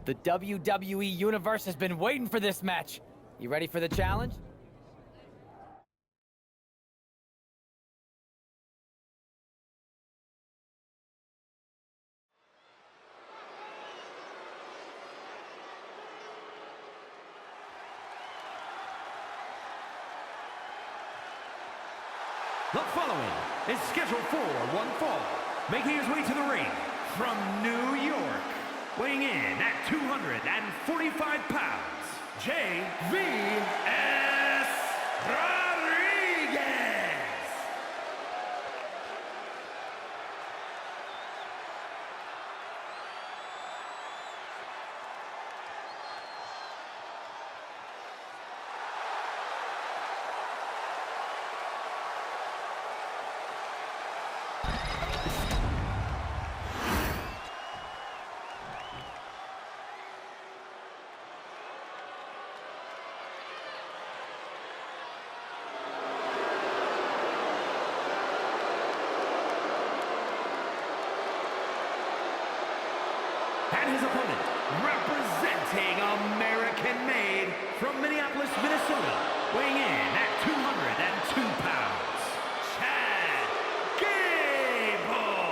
The WWE Universe has been waiting for this match. You ready for the challenge? The following is scheduled for one fall, making his way to the ring from New York, weighing in at 245 pounds, J.V.S. Rodriguez. And his opponent, representing American-made from Minneapolis, Minnesota, weighing in at 202 pounds, Chad Gable.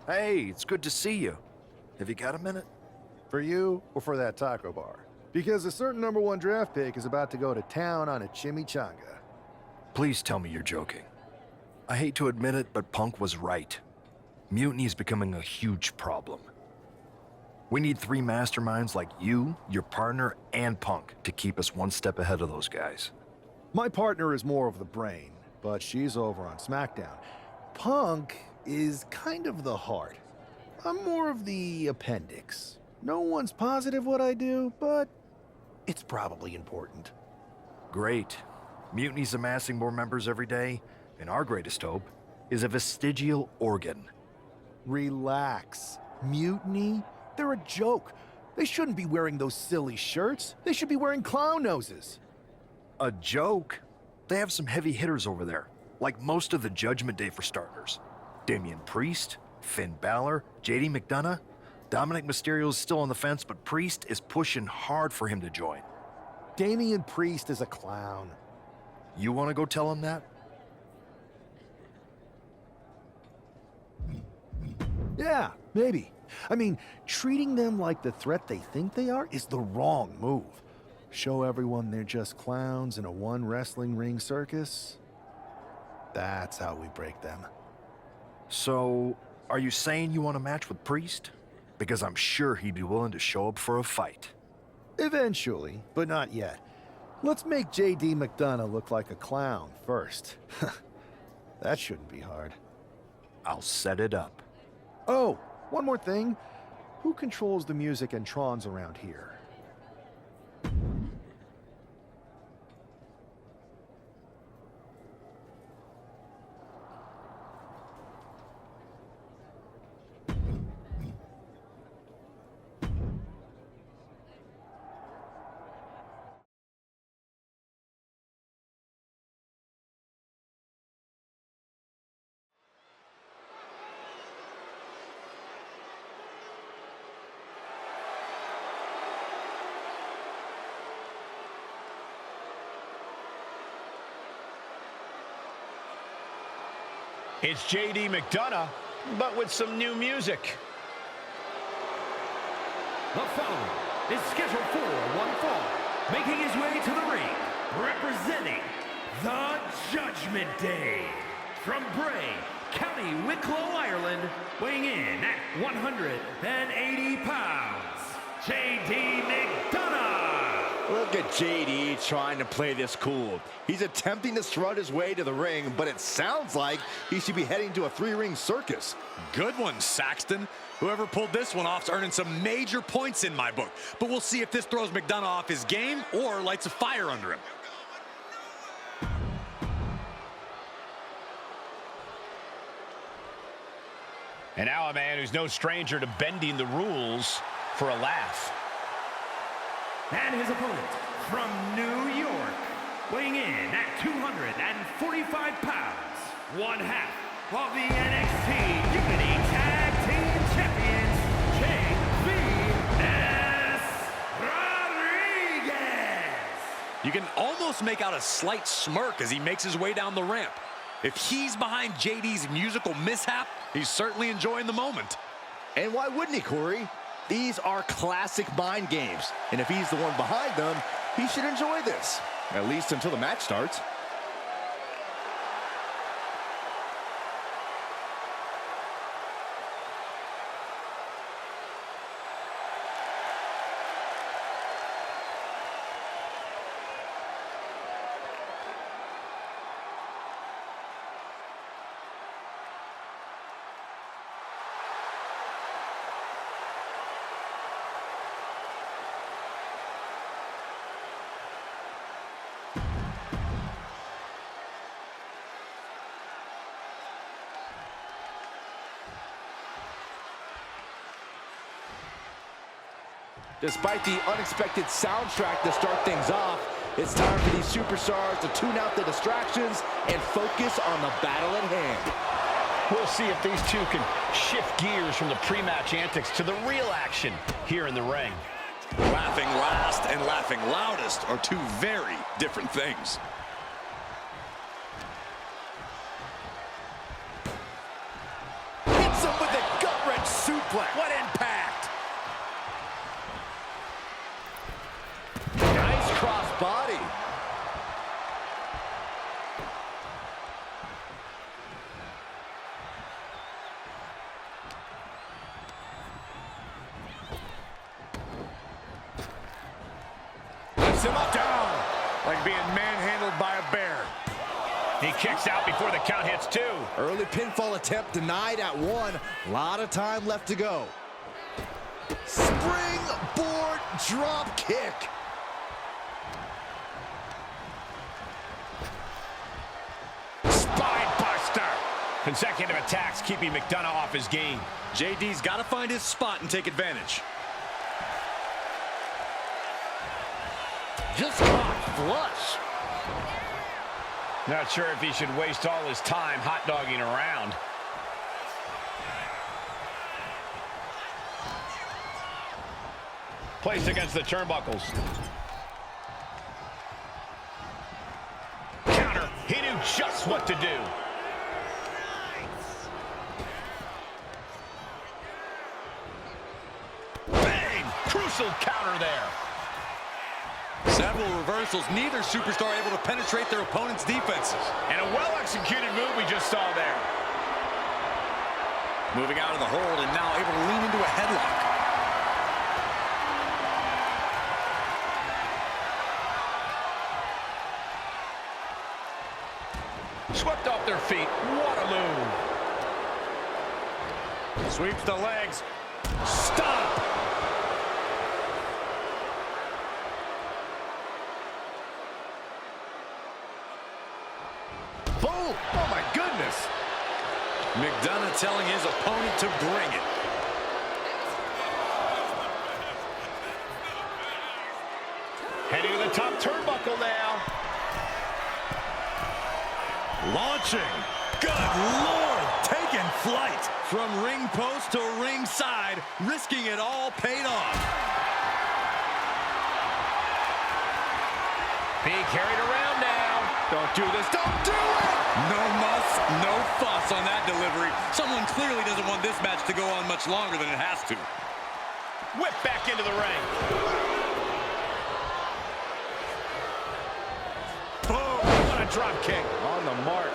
Hey, it's good to see you. Have you got a minute? For you or for that taco bar? Because a certain #1 draft pick is about to go to town on a chimichanga. Please tell me you're joking. I hate to admit it, but Punk was right. Mutiny is becoming a huge problem. We need 3 masterminds like you, your partner, and Punk to keep us one step ahead of those guys. My partner is more of the brain, but she's over on Smackdown. Punk is kind of the heart. I'm more of the appendix. No one's positive what I do, but it's probably important. Great. Mutiny's amassing more members every day, and our greatest hope is a vestigial organ. Relax. Mutiny? They're a joke. They shouldn't be wearing those silly shirts. They should be wearing clown noses. A joke? They have some heavy hitters over there, like most of the Judgment Day for starters. Damian Priest, Finn Balor, JD McDonough. Dominic Mysterio's still on the fence, but Priest is pushing hard for him to join. Damian Priest is a clown. You want to go tell him that? Yeah, maybe. I mean, treating them like the threat they think they are is the wrong move. Show everyone they're just clowns in a one wrestling ring circus. That's how we break them. So, are you saying you want a match with Priest? Because I'm sure he'd be willing to show up for a fight. Eventually, but not yet. Let's make JD McDonough look like a clown first. That shouldn't be hard. I'll set it up. Oh, one more thing. Who controls the music and trons around here? It's J.D. McDonough, but with some new music. The following is scheduled for one fall, making his way to the ring, representing the Judgment Day. From Bray, County Wicklow, Ireland, weighing in at 180 pounds, J.D. McDonough. Look at JD trying to play this cool. He's attempting to strut his way to the ring, but it sounds like he should be heading to a three-ring circus. Good one, Saxton. Whoever pulled this one off's earning some major points in my book. But we'll see if this throws McDonough off his game or lights a fire under him. And now a man who's no stranger to bending the rules for a laugh. And his opponent from New York, weighing in at 245 pounds, one half of the NXT Unity Tag Team Champions, J.V.S. Rodriguez. You can almost make out a slight smirk as he makes his way down the ramp. If he's behind JD's musical mishap, he's certainly enjoying the moment. And why wouldn't he, Corey? These are classic mind games. And if he's the one behind them, he should enjoy this. At least until the match starts. Despite the unexpected soundtrack to start things off, it's time for these superstars to tune out the distractions and focus on the battle at hand. We'll see if these two can shift gears from the pre-match antics to the real action here in the ring. Laughing last and laughing loudest are two very different things. Hits him with a gut-wrench suplex. What impact! Nice cross body. Lifts him up down, like being manhandled by a bear. He kicks out before the count hits two. Early pinfall attempt denied at one. A lot of time left to go. Springboard drop kick. Spine buster. Consecutive attacks keeping McDonough off his game. JD's got to find his spot and take advantage. Just caught flush. Not sure if he should waste all his time hot-dogging around. Placed against the turnbuckles. Counter. He knew just what to do. Bang! Crucial counter there. Several reversals, neither superstar able to penetrate their opponent's defenses. And a well-executed move we just saw there. Moving out of the hold and now able to lean into a headlock. Swept off their feet. What a move. Sweeps the legs. Stop! Boom! Oh my goodness! McDonough telling his opponent to bring it. Heading to the top turnbuckle now. Launching. Good Lord, taking flight. From ring post to ringside, risking it all paid off. Being carried around now. Don't do this, don't do it! No muss, no fuss on that much longer than it has to. Whip back into the ring. Boom! What a drop kick. On the mark.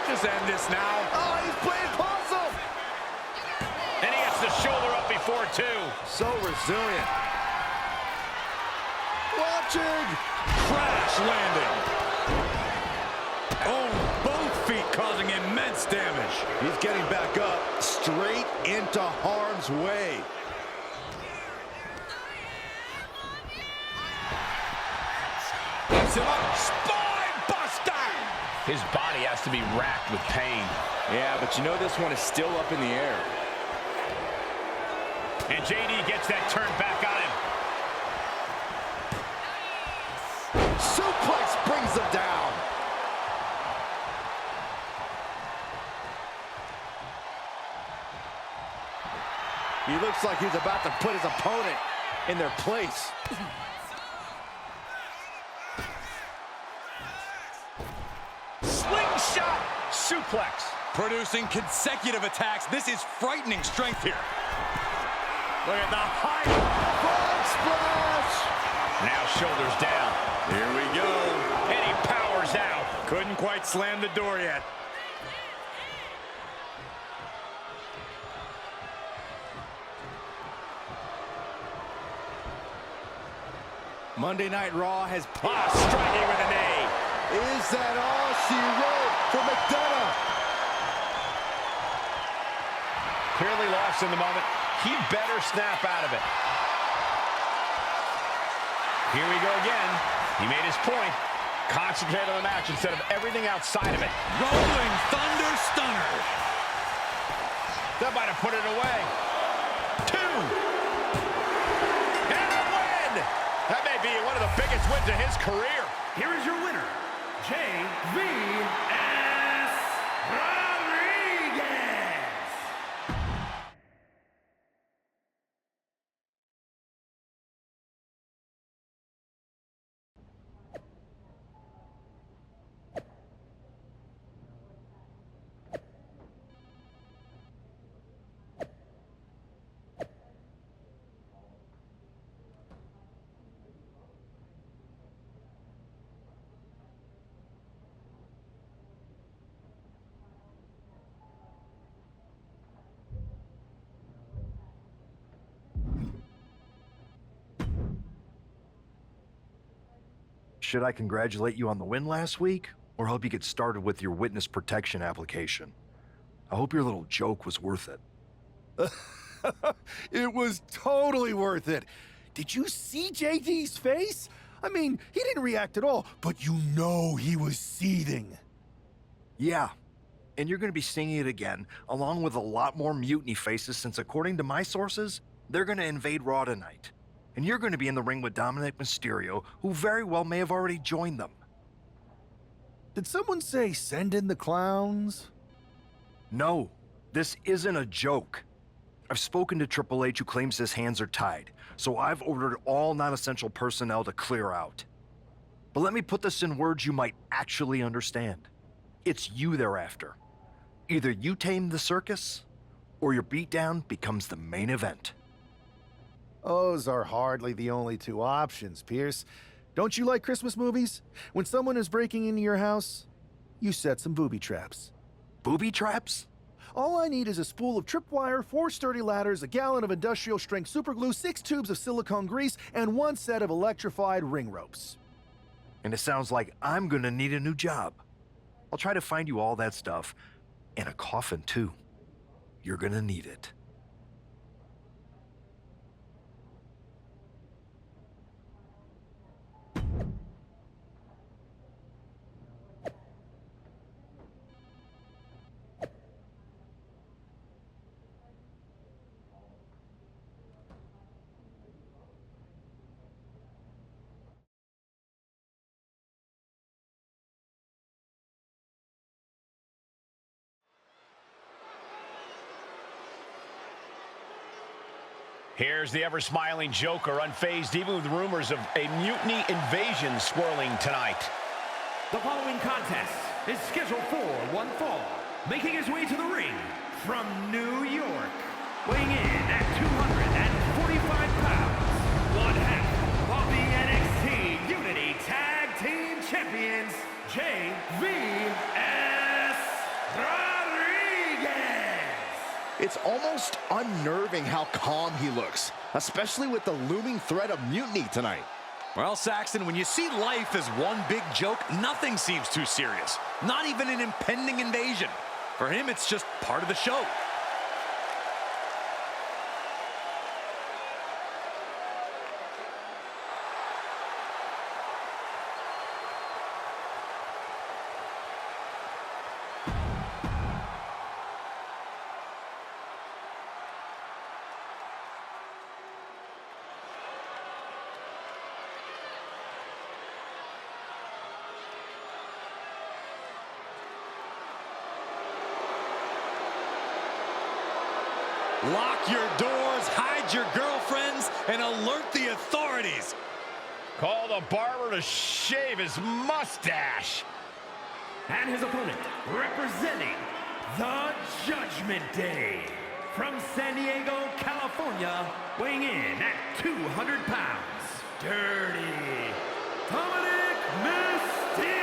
Just end this now. Oh, he's playing possum. And he gets the shoulder up before two. So resilient. Watching. Crash landing. Oh, both feet causing immense damage. He's getting back up, straight into harm's way. Gets him up. Spine buster. His body has to be racked with pain. Yeah, but you know this one is still up in the air. And JD gets that turn back on him. Suplex brings him down. He looks like he's about to put his opponent in their place. Slingshot suplex. Producing consecutive attacks. This is frightening strength here. Look at the height. Frog splash. Now shoulders down. Here we go. And he powers out. Couldn't quite slam the door yet. Monday Night Raw has Striking with an A. Is that all she wrote for McDonough? Clearly lost in the moment. He better snap out of it. Here we go again. He made his point. Concentrate on the match instead of everything outside of it. Rolling Thunder Stunner. That might have put it away. 2. And a win! That may be one of the biggest wins of his career. Here is your winner, J.V.S. Rodriguez. Should I congratulate you on the win last week, or help you get started with your witness protection application? I hope your little joke was worth it. It was totally worth it. Did you see JD's face? I mean, he didn't react at all, but you know he was seething. Yeah, and you're going to be seeing it again, along with a lot more Mutiny faces, since according to my sources, they're going to invade Raw tonight. And you're going to be in the ring with Dominic Mysterio, who very well may have already joined them. Did someone say send in the clowns? No, this isn't a joke. I've spoken to Triple H, who claims his hands are tied, so I've ordered all non-essential personnel to clear out. But let me put this in words you might actually understand. It's you they're after. Either you tame the circus, or your beatdown becomes the main event. Those are hardly the only two options, Pierce. Don't you like Christmas movies? When someone is breaking into your house, you set some booby traps. Booby traps? All I need is a spool of tripwire, 4 sturdy ladders, a gallon of industrial-strength superglue, 6 tubes of silicone grease, and 1 set of electrified ring ropes. And it sounds like I'm gonna need a new job. I'll try to find you all that stuff, and a coffin too. You're gonna need it. Here's the ever-smiling Joker, unfazed even with rumors of a Mutiny invasion swirling tonight. The following contest is scheduled for one fall. Making his way to the ring from New York, weighing in at 245 pounds, one half of the NXT Unity Tag Team Champions, JVS Rodriguez. It's almost unnerving how calm he looks, especially with the looming threat of mutiny tonight. Well, Saxton, when you see life as one big joke, nothing seems too serious. Not even an impending invasion. For him, it's just part of the show. Lock your doors, hide your girlfriends, and alert the authorities. Call the barber to shave his mustache. And his opponent, representing the Judgment Day, from San Diego, California, weighing in at 200 pounds, Dirty Dominic Mysterio.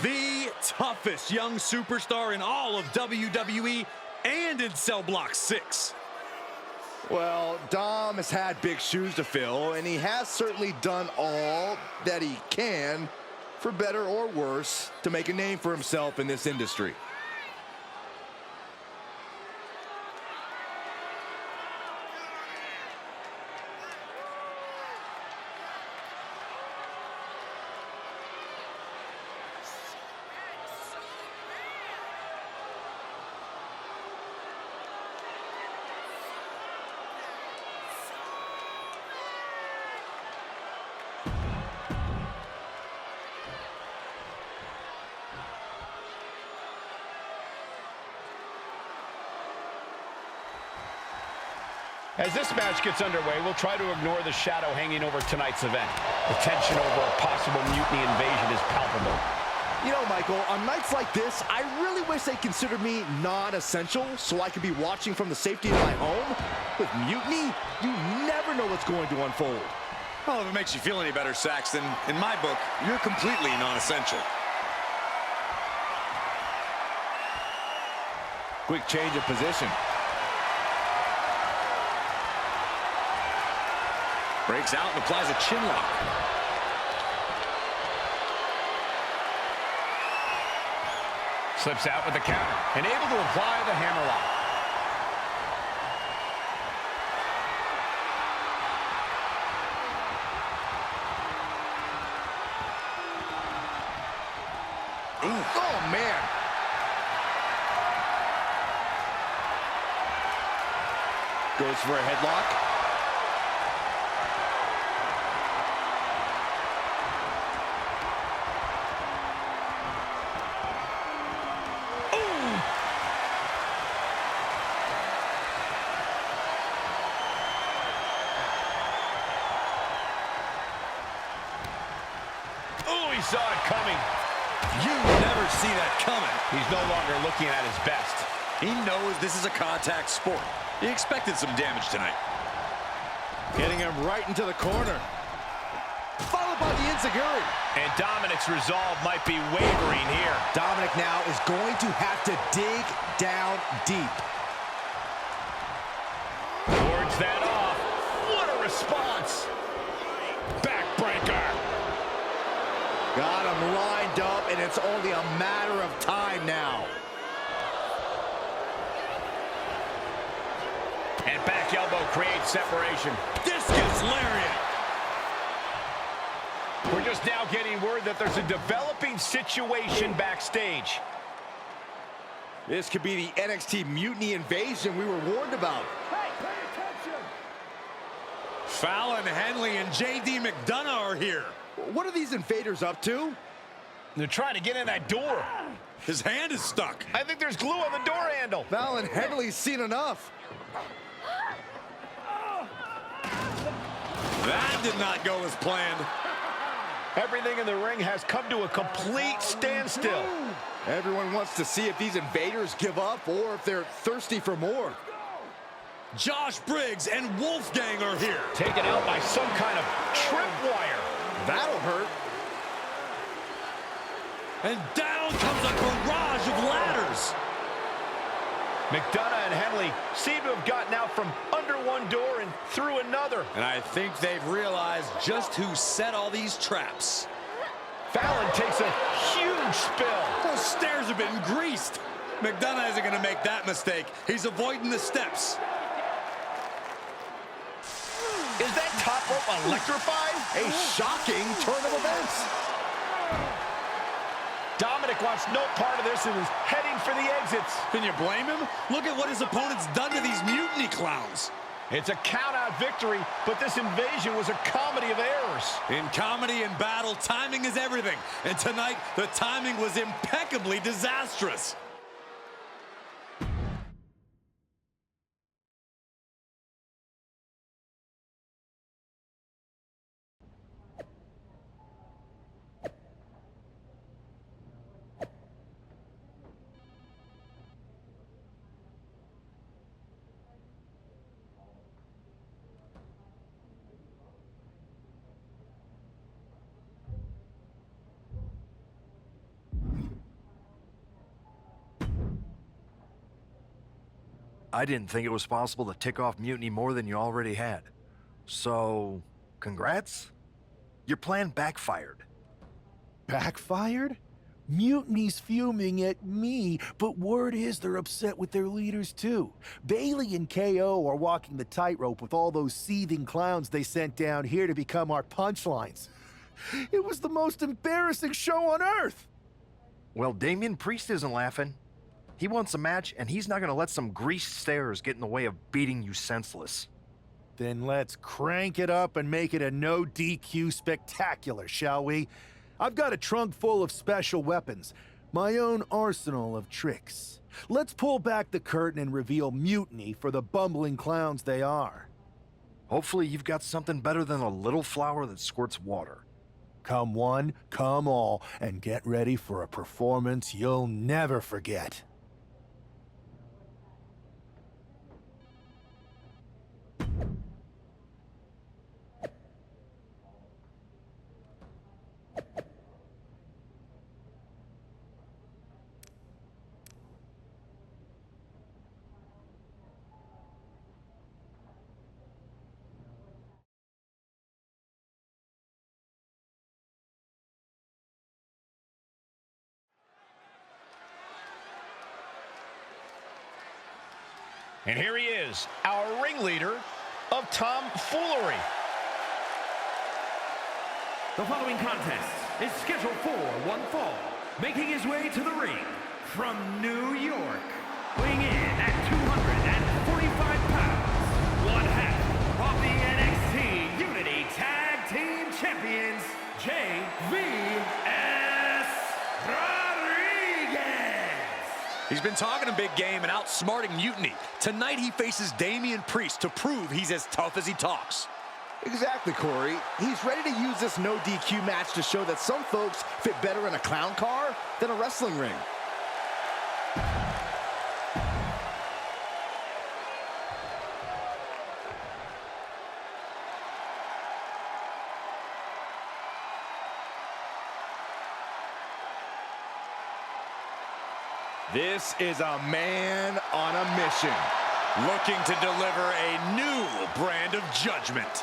The toughest young superstar in all of WWE and in Cell Block 6. Well, Dom has had big shoes to fill, and he has certainly done all that he can, for better or worse, to make a name for himself in this industry. As this match gets underway, we'll try to ignore the shadow hanging over tonight's event. The tension over a possible mutiny invasion is palpable. You know, Michael, on nights like this, I really wish they considered me non-essential so I could be watching from the safety of my home. With mutiny, you never know what's going to unfold. Well, if it makes you feel any better, Saxton, in my book, you're completely non-essential. Quick change of position. Breaks out and applies a chin lock. Slips out with the counter and able to apply the hammerlock. Oh, man. Goes for a headlock. He saw it coming. You never see that coming. He's no longer looking at his best. He knows this is a contact sport. He expected some damage tonight. Getting him right into the corner. Followed by the enziguri. And Dominic's resolve might be wavering here. Dominic now is going to have to dig down deep. Wards that off. What a response. Backbreaker. Got him lined up, and it's only a matter of time now. And back elbow creates separation. Discus lariat. We're just now getting word that there's a developing situation backstage. This could be the NXT Mutiny invasion we were warned about. Hey, pay attention! Fallon Henley and J.D. McDonough are here. What are these invaders up to? They're trying to get in that door. His hand is stuck. I think there's glue on the door handle. Fallon Henley's seen enough. That That did not go as planned. Everything in the ring has come to a complete standstill. Everyone wants to see if these invaders give up or if they're thirsty for more. Josh Briggs and Wolfgang are here. Taken out by some kind of tripwire. That'll hurt. And down comes a barrage of ladders. McDonough and Henley seem to have gotten out from under one door and through another. And I think they've realized just who set all these traps. Fallon takes a huge spill. Those stairs have been greased. McDonough isn't going to make that mistake. He's avoiding the steps. Is that top rope electrified? A shocking turn of events. Dominic wants no part of this and is heading for the exits. Can you blame him? Look at what his opponent's done to these mutiny clowns. It's a count-out victory, but this invasion was a comedy of errors. In comedy and battle, timing is everything. And tonight, the timing was impeccably disastrous. I didn't think it was possible to tick off Mutiny more than you already had. So, congrats? Your plan backfired. Backfired? Mutiny's fuming at me, but word is they're upset with their leaders too. Bailey and KO are walking the tightrope with all those seething clowns they sent down here to become our punchlines. It was the most embarrassing show on earth! Well, Damian Priest isn't laughing. He wants a match, and he's not gonna let some greased stairs get in the way of beating you senseless. Then let's crank it up and make it a no DQ spectacular, shall we? I've got a trunk full of special weapons, my own arsenal of tricks. Let's pull back the curtain and reveal Mutiny for the bumbling clowns they are. Hopefully you've got something better than a little flower that squirts water. Come one, come all, and get ready for a performance you'll never forget. And here he is, our ringleader of tomfoolery. The following contest is scheduled for one fall. Making his way to the ring from New York, weighing in at 245 pounds, one half of the NXT Unity Tag Team Champions, JVS Rodriguez. He's been talking a big game and outsmarting Mutiny. Tonight he faces Damian Priest to prove he's as tough as he talks. Exactly, Corey. He's ready to use this no DQ match to show that some folks fit better in a clown car than a wrestling ring. This is a man on a mission, Looking to deliver a new brand of judgment.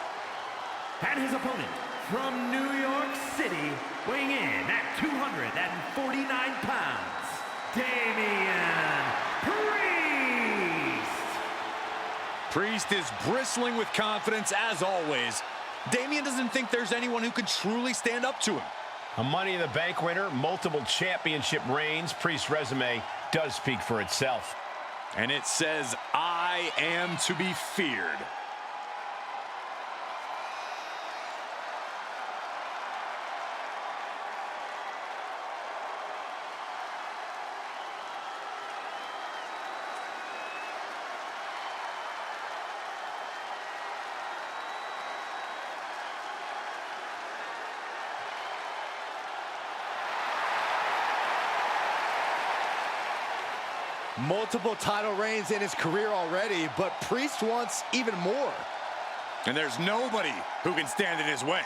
And his opponent from New York City, weighing in at 249 pounds, Damian Priest. Priest is bristling with confidence as always. Damian doesn't think there's anyone who could truly stand up to him. A Money in the Bank winner, multiple championship reigns. Priest's resume does speak for itself. And it says, I am to be feared. Multiple title reigns in his career already, but Priest wants even more. And there's nobody who can stand in his way.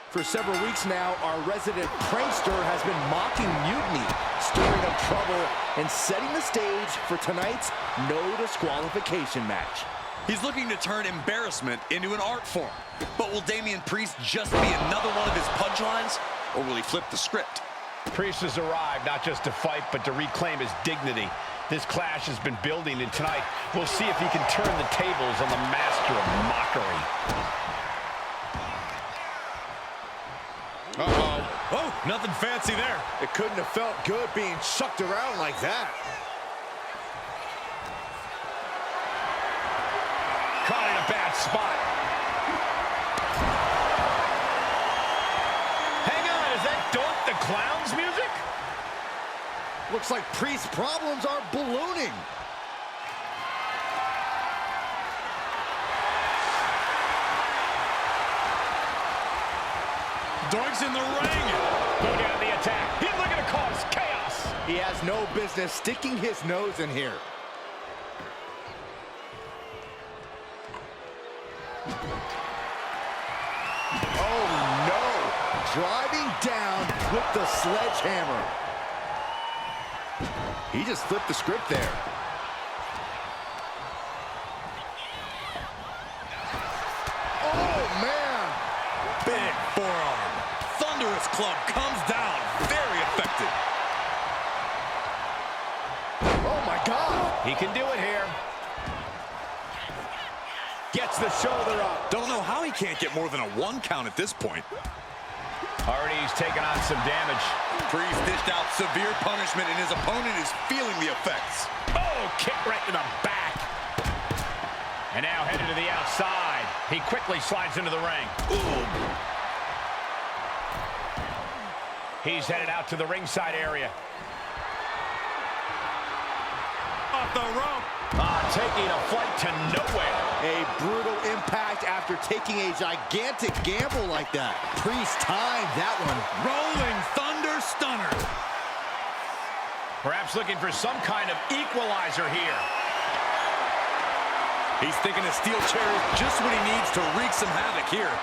For several weeks now, our resident prankster has been mocking Mutiny, stirring up trouble, and setting the stage for tonight's no disqualification match. He's looking to turn embarrassment into an art form. But will Damian Priest just be another one of his punchlines, or will he flip the script? Priest has arrived not just to fight, but to reclaim his dignity. This clash has been building, and tonight we'll see if he can turn the tables on the master of mockery. Uh-oh. Oh, nothing fancy there. It couldn't have felt good being chucked around like that. Caught in a bad spot. Hang on, is that Doink the Clown's music? Looks like Priest's problems are ballooning. Doink's in the ring. Go down the attack. He's looking to cause chaos. He has no business sticking his nose in here. Oh no! Driving down with the sledgehammer. He just flipped the script there. Oh man! Big forearm. Thunderous club comes down. Very effective. Oh my God! He can do it here. Gets the shoulder up. Don't know how he can't get more than a 1 count at this point. Already he's taken on some damage. Priest dished out severe punishment, and his opponent is feeling the effects. Oh, kick right to the back. And now headed to the outside. He quickly slides into the ring. Ooh. He's headed out to the ringside area. Off the rope. Taking a flight to nowhere. A brutal impact after taking a gigantic gamble like that. Priest timed that one. Rolling Thunder Stunner. Perhaps looking for some kind of equalizer here. He's thinking a steel chair is just what he needs to wreak some havoc here.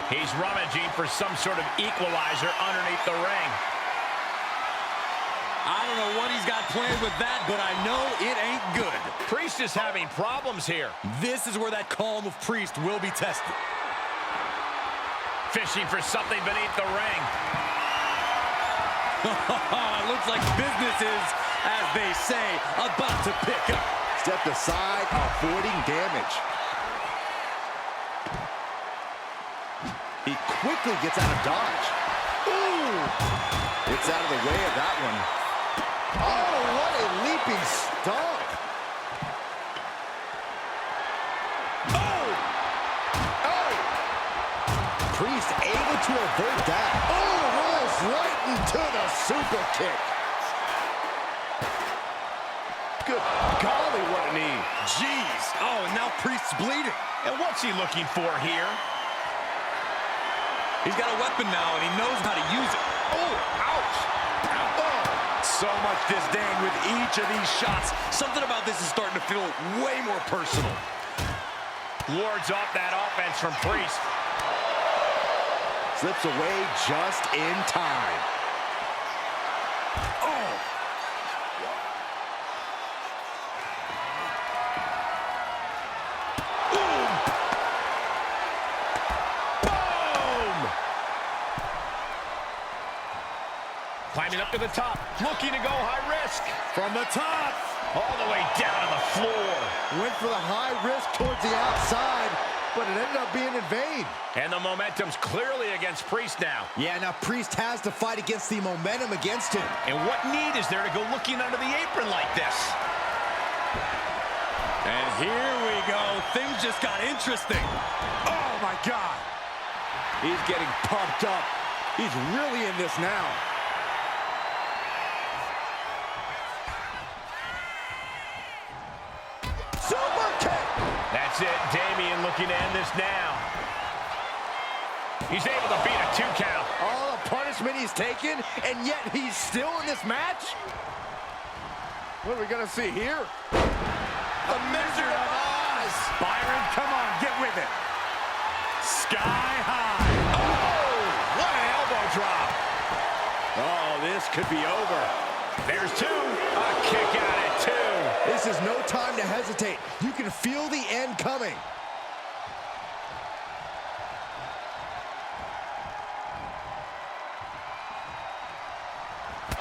He's rummaging for some sort of equalizer underneath the ring. I don't know what he's got planned with that, but I know it ain't good. Priest is having problems here. This is where that calm of Priest will be tested. Fishing for something beneath the ring. Looks like business is, as they say, about to pick up. Stepped aside, avoiding damage. He quickly gets out of dodge. Ooh! It's out of the way of that one. Oh, what a leaping stomp. Oh! Oh! Priest able to avert that. Oh, rolls right into the super kick. Good golly, what a knee. Jeez. Oh, and now Priest's bleeding. And what's he looking for here? He's got a weapon now, and he knows how to use it. Oh, ouch. So much disdain with each of these shots. Something about this is starting to feel way more personal. Wards off that offense from Priest. Slips away just in time. Oh! Climbing up to the top, looking to go high risk. From the top. All the way down to the floor. Went for the high risk towards the outside, but it ended up being in vain. And the momentum's clearly against Priest now. Yeah, now Priest has to fight against the momentum against him. And what need is there to go looking under the apron like this? And here we go. Things just got interesting. Oh, my God. He's getting pumped up. He's really in this now. Super kick! That's it. Damien looking to end this now. He's able to beat a 2 count. All the punishment he's taken, and yet he's still in this match? What are we going to see here? The Wizard of Oz! Byron, come on, get with it. Sky high. Oh, what an elbow drop. Oh, this could be over. There's 2. A kick out at 2. This is no time to hesitate. You can feel the end coming.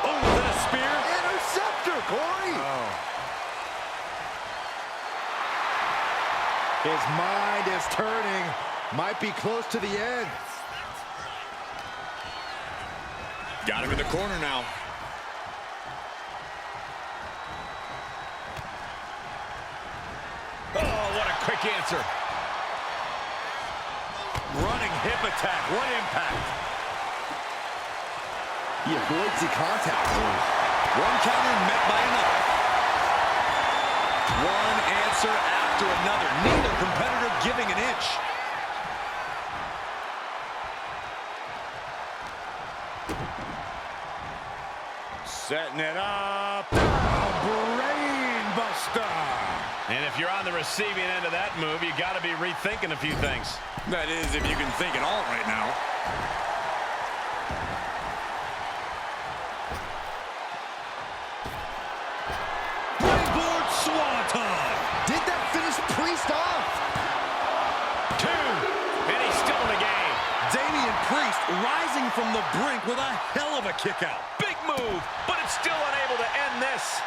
Oh, is that a spear? Interceptor, Corey! His mind is turning. Might be close to the end. Got him in the corner now. Oh, what a quick answer. Running hip attack. What impact. He avoids the contact. One counter met by another. One answer after another. Neither competitor giving an inch. Setting it up. Brain buster. And if you're on the receiving end of that move, you got to be rethinking a few things. That is, if you can think at all right now. Springboard swanton. Did that finish Priest off? 2. And he's still in the game. Damian Priest rising from the brink with a hell of a kick out. Big move, but it's still unable to end this.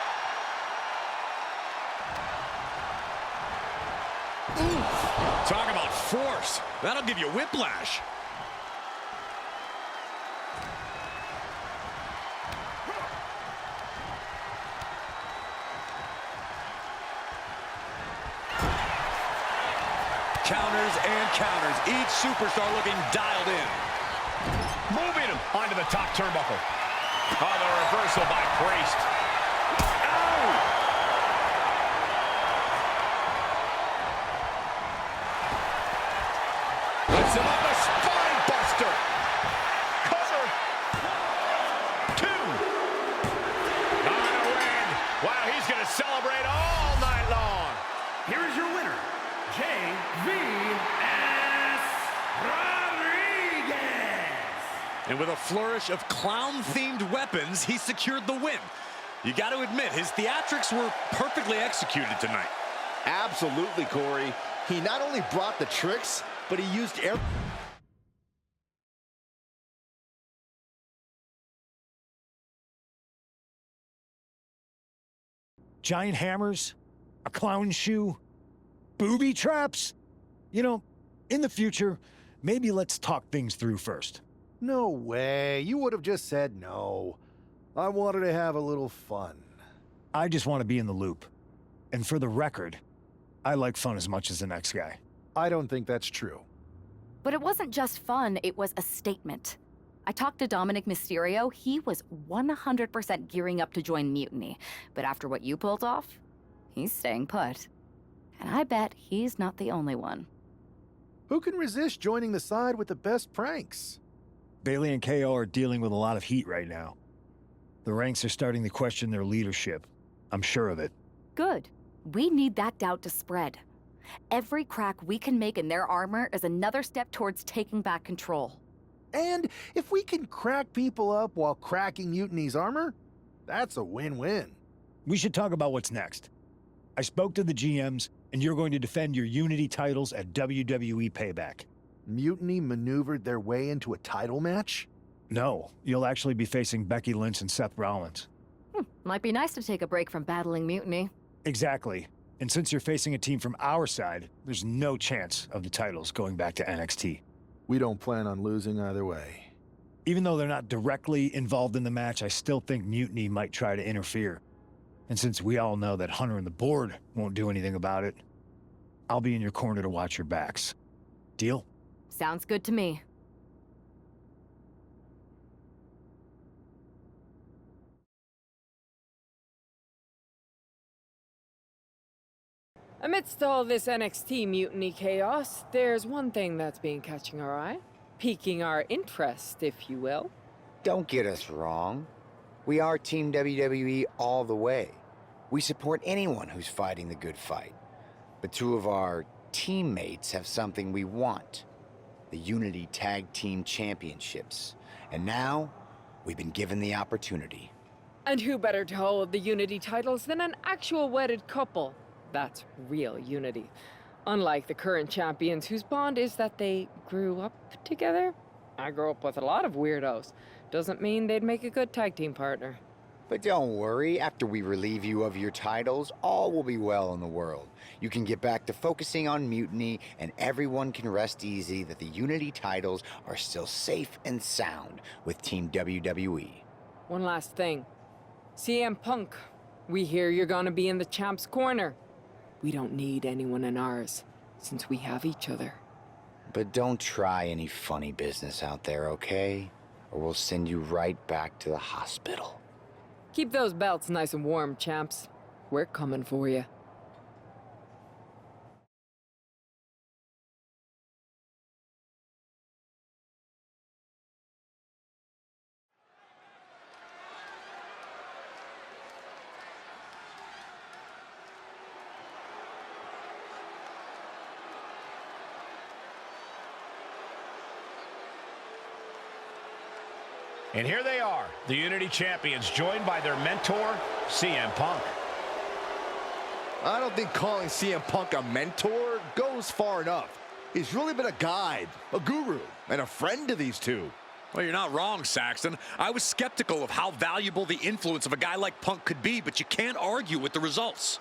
Talk about force. That'll give you whiplash. Counters and counters. Each superstar looking dialed in. Moving him onto the top turnbuckle. Oh, the reversal by Priest. Puts him up a spine buster. Cover. 2. On a win. Wow, he's going to celebrate all night long. Here is your winner, J.V.S. Rodriguez. And with a flourish of clown-themed weapons, he secured the win. You got to admit, his theatrics were perfectly executed tonight. Absolutely, Corey. He not only brought the tricks, but he used air. Giant hammers, a clown shoe, booby traps. You know, in the future, maybe let's talk things through first. No way. You would have just said no. I wanted to have a little fun. I just want to be in the loop. And for the record, I like fun as much as the next guy. I don't think that's true. But it wasn't just fun, it was a statement. I talked to Dominic Mysterio, he was 100% gearing up to join Mutiny. But after what you pulled off, he's staying put. And I bet he's not the only one. Who can resist joining the side with the best pranks? Bailey and KO are dealing with a lot of heat right now. The ranks are starting to question their leadership. I'm sure of it. Good. We need that doubt to spread. Every crack we can make in their armor is another step towards taking back control. And if we can crack people up while cracking Mutiny's armor, that's a win-win. We should talk about what's next. I spoke to the GMs, and you're going to defend your Unity titles at WWE Payback. Mutiny maneuvered their way into a title match? No, you'll actually be facing Becky Lynch and Seth Rollins. Might be nice to take a break from battling Mutiny. Exactly. And since you're facing a team from our side, there's no chance of the titles going back to NXT. We don't plan on losing either way. Even though they're not directly involved in the match, I still think Mutiny might try to interfere. And since we all know that Hunter and the board won't do anything about it, I'll be in your corner to watch your backs. Deal? Sounds good to me. Amidst all this NXT mutiny chaos, there's one thing that's been catching our eye. Piquing our interest, if you will. Don't get us wrong. We are Team WWE all the way. We support anyone who's fighting the good fight. But two of our teammates have something we want. The Unity Tag Team Championships. And now, we've been given the opportunity. And who better to hold the Unity titles than an actual wedded couple? That's real unity. Unlike the current champions whose bond is that they grew up together. I grew up with a lot of weirdos. Doesn't mean they'd make a good tag team partner. But don't worry, after we relieve you of your titles, all will be well in the world. You can get back to focusing on Mutiny, and everyone can rest easy that the Unity titles are still safe and sound with Team WWE. One last thing. CM Punk, we hear you're gonna be in the champ's corner. We don't need anyone in ours, since we have each other. But don't try any funny business out there, okay? Or we'll send you right back to the hospital. Keep those belts nice and warm, champs. We're coming for you. And here they are, the Unity Champions, joined by their mentor, CM Punk. I don't think calling CM Punk a mentor goes far enough. He's really been a guide, a guru, and a friend to these two. Well, you're not wrong, Saxton. I was skeptical of how valuable the influence of a guy like Punk could be, but you can't argue with the results.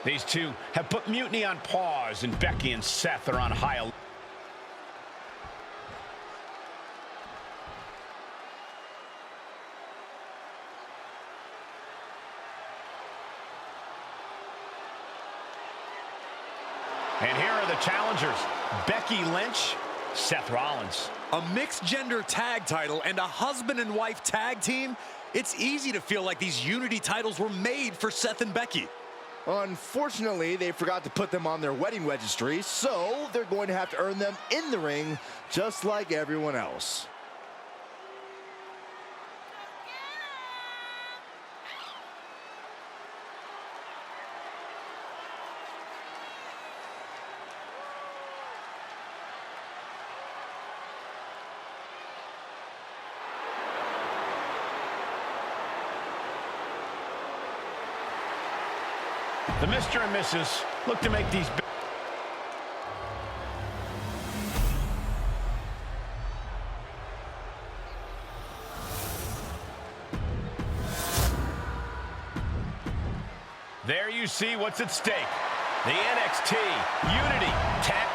These two have put Mutiny on pause, and Becky and Seth are on high alert. And here are the challengers, Becky Lynch, Seth Rollins. A mixed-gender tag title and a husband and wife tag team? It's easy to feel like these Unity titles were made for Seth and Becky. Unfortunately, they forgot to put them on their wedding registry, so they're going to have to earn them in the ring, just like everyone else. The Mr. and Mrs. look to make these... There you see what's at stake. The NXT Unity Tag...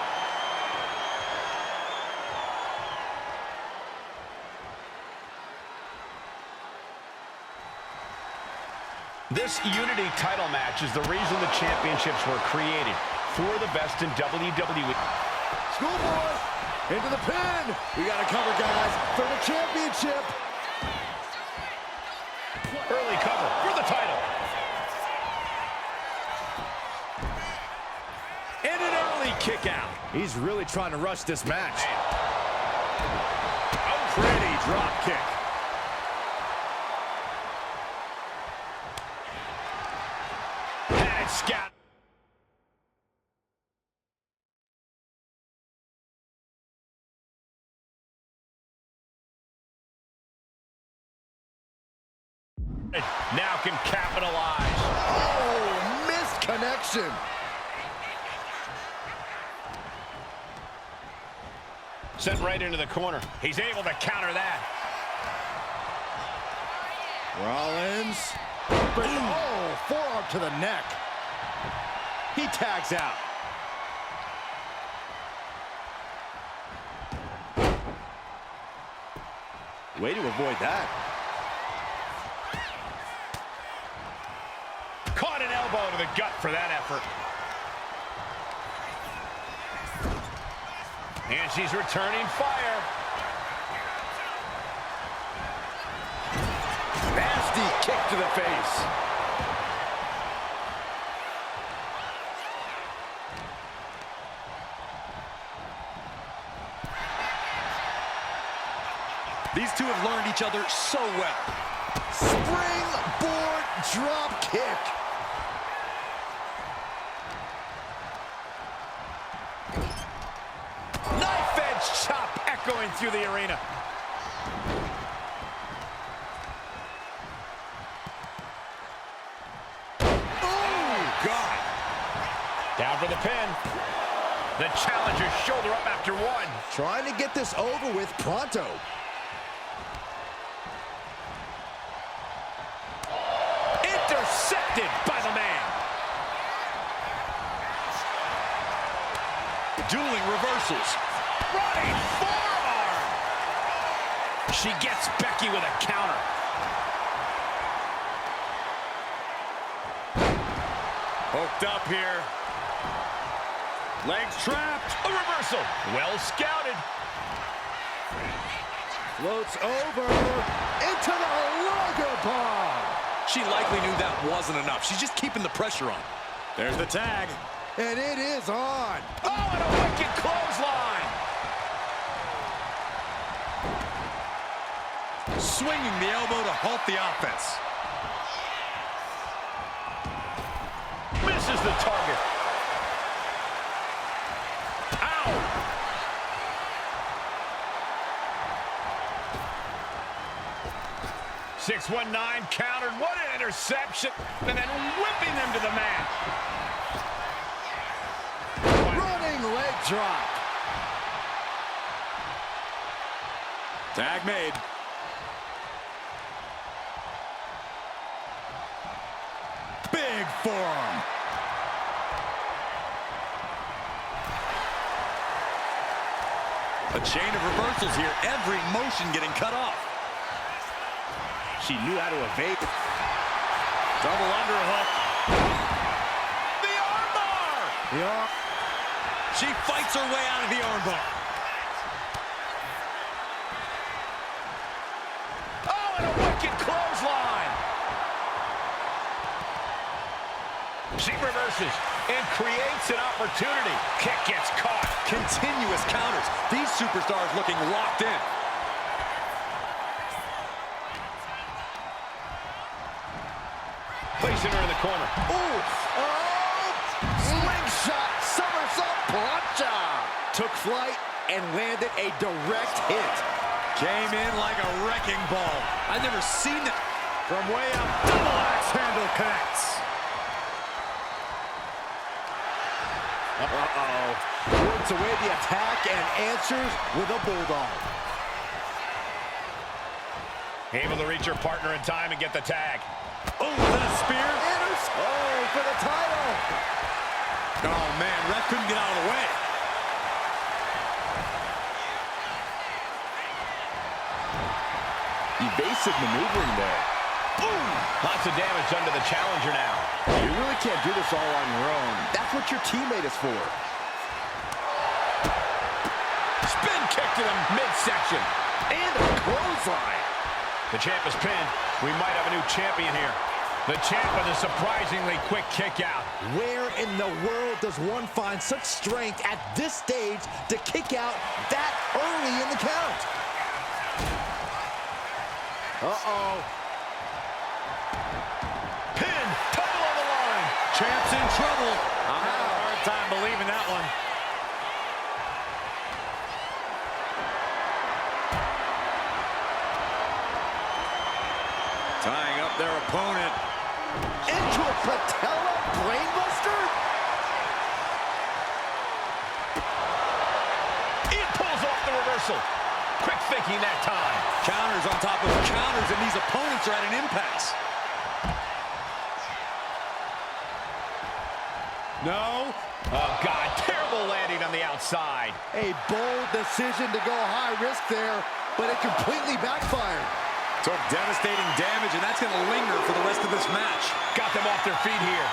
This Unity title match is the reason the championships were created, for the best in WWE. Schoolboy, into the pin. We got to cover, guys, for the championship. Early cover for the title. And an early kick out. He's really trying to rush this match. A pretty drop kick. Scout. Now can capitalize. Oh, missed connection. Sent right into the corner. He's able to counter that. Rollins. Oh, forearm to the neck. He tags out. Way to avoid that. Caught an elbow to the gut for that effort. And she's returning fire. Nasty kick to the face. These two have learned each other so well. Springboard drop kick. Knife edge chop echoing through the arena. Oh, God. Down for the pin. The challenger's shoulder up after one. Trying to get this over with pronto. Intercepted by the man. Dueling reversals. Running forearm. She gets Becky with a counter. Hooked up here. Legs trapped. A reversal. Well scouted. Floats over into the logo bomb. She likely knew that wasn't enough. She's just keeping the pressure on. There's the tag. And it is on. Oh, and a wicked clothesline. Swinging the elbow to halt the offense. Misses the target. Ow. 619 countered. What an interception. And then whipping them to the mat. Running leg drop. Tag made. Big forearm. A chain of reversals here. Every motion getting cut off. She knew how to evade. Double underhook. The armbar. Yeah. She fights her way out of the armbar. Oh, and a wicked clothesline. She reverses and creates an opportunity. Kick gets caught. Continuous counters. These superstars looking locked in. Placing her in the corner. Ooh. Oh. Slingshot somersault plancha. Took flight and landed a direct hit. Came in like a wrecking ball. I've never seen that. From way up, double axe handle connects. Uh-oh. Works away the attack and answers with a bulldog. Able to reach her partner in time and get the tag. Oh, that spear. Oh, for the title. Oh, man, ref couldn't get out of the way. Evasive maneuvering there. Boom! Lots of damage done to the challenger now. You really can't do this all on your own. That's what your teammate is for. Spin kick to the midsection. And a clothesline. The champ is pinned. We might have a new champion here. The champ with a surprisingly quick kick out. Where in the world does one find such strength at this stage to kick out that early in the count? Uh-oh. Pin, total on the line. Champ's in trouble. I'm having a hard time believing that one. Tying up their opponent. Into a patella brainbuster? It pulls off the reversal. Quick thinking that time. Counters on top of counters, and these opponents are at an impasse. No. Oh, God, terrible landing on the outside. A bold decision to go high risk there, but it completely backfired. Took devastating damage, and that's going to linger for the rest of this match. Got them off their feet here.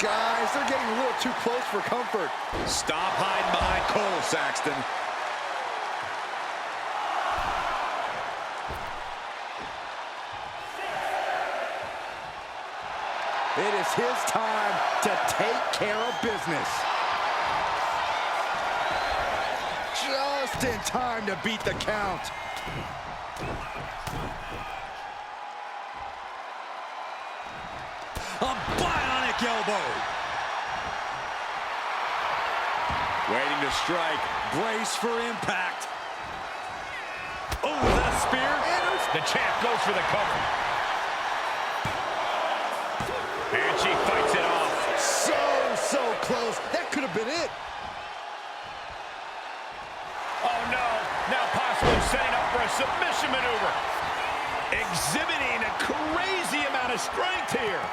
Guys, they're getting a little too close for comfort. Stop hiding behind Cole, Saxton. It is his time to take care of business. Just in time to beat the count. A bionic elbow. Waiting to strike. Brace for impact. Oh, that spear. The champ goes for the cover. And she fights it off. So close. That could have been it. Oh, no. Now possibly setting up for a submission maneuver. Exhibiting a crazy amount of strength here.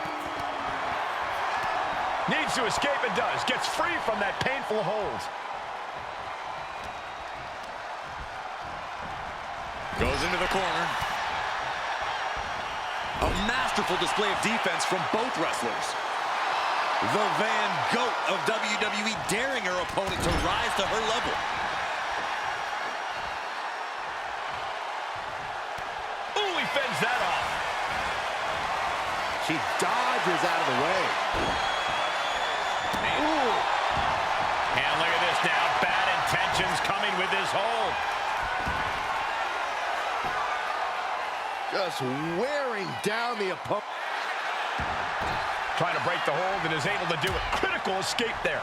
Needs to escape and does. Gets free from that painful hold. Goes into the corner. A masterful display of defense from both wrestlers. The Van Goat of WWE daring her opponent to rise to her level. Ooh, he fends that off. She dodges out of the way. Ooh. And look at this now. Bad intentions coming with this hold. Just wearing down the opponent. Trying to break the hold and is able to do it. Critical escape there.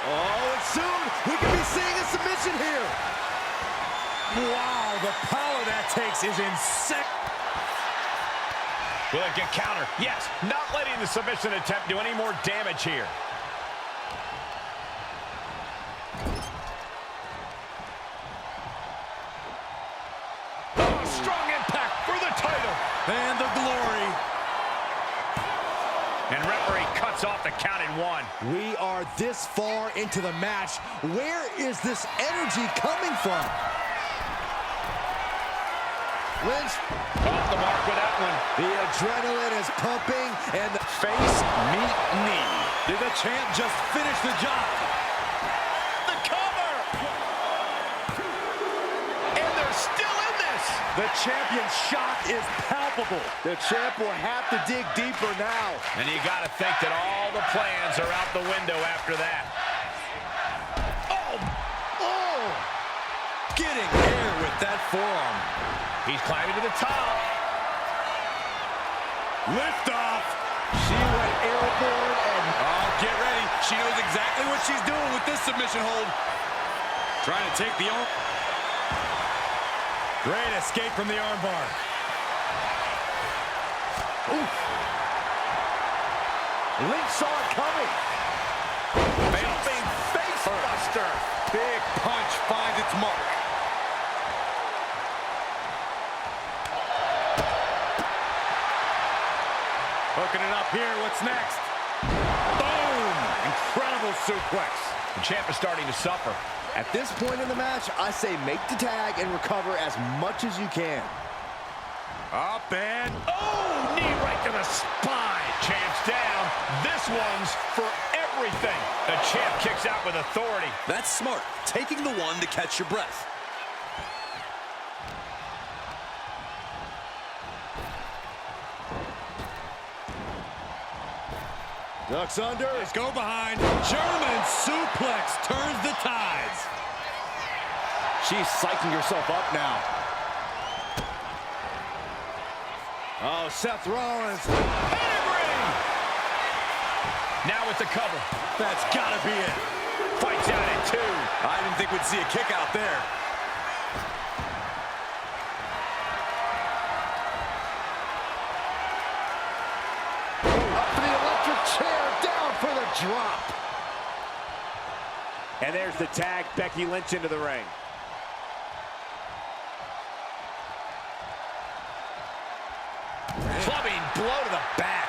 Oh, and soon we could be seeing a submission here. Wow, the power that takes is insane. Will it get countered? Yes, not letting the submission attempt do any more damage here. Oh, strong impact for the title. And the glory. And referee cuts off the count in one. We are this far into the match. Where is this energy coming from? Lynch off the mark with that one. The adrenaline is pumping, and the face meet knee. Did the champ just finish the job? The cover! And they're still in this! The champion's shock is palpable. The champ will have to dig deeper now. And you gotta think that all the plans are out the window after that. Oh! Getting air with that forearm. He's climbing to the top. Lift off. She went airborne and... Oh, get ready. She knows exactly what she's doing with this submission hold. Trying to take the arm. Great escape from the armbar. Oof. Lynch saw it coming. Jumping face buster. Big punch finds its mark. Hooking it up here. What's next? Boom! Incredible suplex. The champ is starting to suffer. At this point in the match, I say make the tag and recover as much as you can. Up and... Oh, knee right to the spine. Champ's down. This one's for everything. The champ kicks out with authority. That's smart. Taking the one to catch your breath. Ducks under. Let's go behind. German suplex turns the tides. She's psyching herself up now. Oh, Seth Rollins. Pedigree! Now with the cover. That's gotta be it. Fights out at two. I didn't think we'd see a kick out there. Up for the electric chair, down for the drop. And there's the tag, Becky Lynch into the ring. Clubbing blow to the back.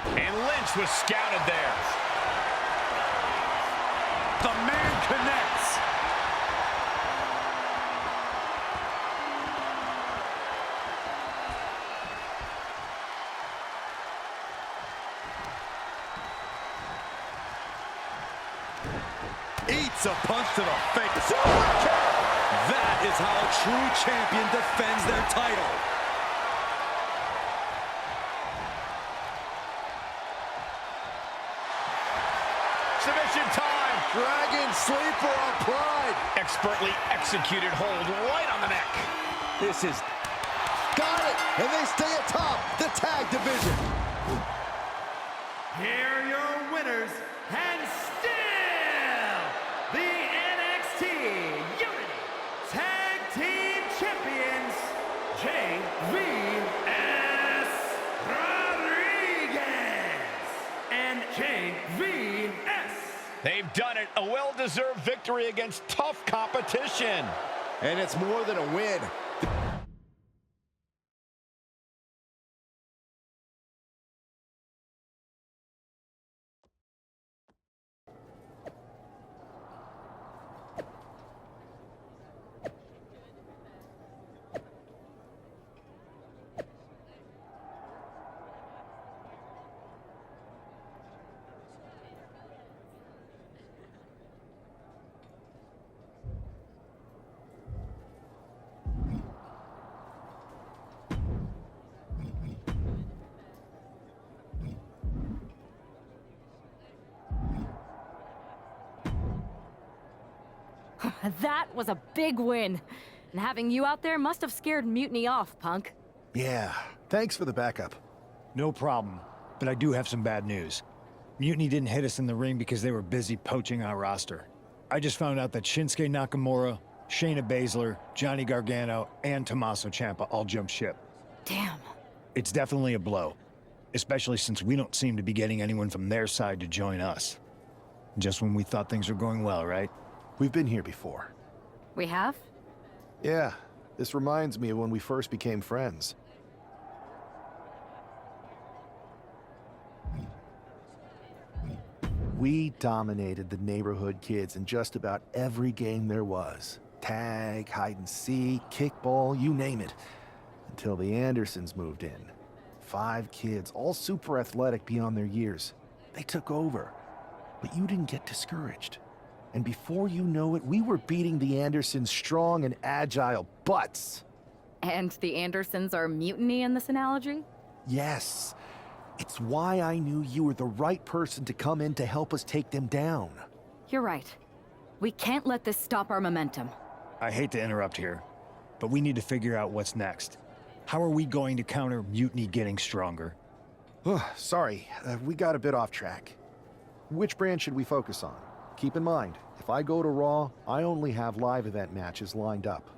And Lynch was scouted there. The man connects. Eats a punch to the face. That is how a true champion defends their title. Submission time. Dragon sleeper applied. Expertly executed hold right on the neck. This is... Got it! And they stay atop the tag division. Here are your winners, and still the NXT Unity Tag Team Champions, JVS Rodriguez and JVS. They've done it. A well-deserved victory against tough competition. And it's more than a win. That was a big win. And having you out there must have scared Mutiny off, Punk. Yeah, thanks for the backup. No problem, but I do have some bad news. Mutiny didn't hit us in the ring because they were busy poaching our roster. I just found out that Shinsuke Nakamura, Shayna Baszler, Johnny Gargano, and Tommaso Ciampa all jumped ship. Damn. It's definitely a blow, especially since we don't seem to be getting anyone from their side to join us. Just when we thought things were going well, right? We've been here before. We have? Yeah, this reminds me of when we first became friends. We dominated the neighborhood kids in just about every game there was. Tag, hide and seek, kickball, you name it. Until the Andersons moved in. 5 kids, all super athletic beyond their years. They took over. But you didn't get discouraged. And before you know it, we were beating the Andersons' strong and agile butts. And the Andersons are Mutiny in this analogy? Yes. It's why I knew you were the right person to come in to help us take them down. You're right. We can't let this stop our momentum. I hate to interrupt here, but we need to figure out what's next. How are we going to counter Mutiny getting stronger? Sorry, we got a bit off track. Which brand should we focus on? Keep in mind, if I go to Raw, I only have live event matches lined up.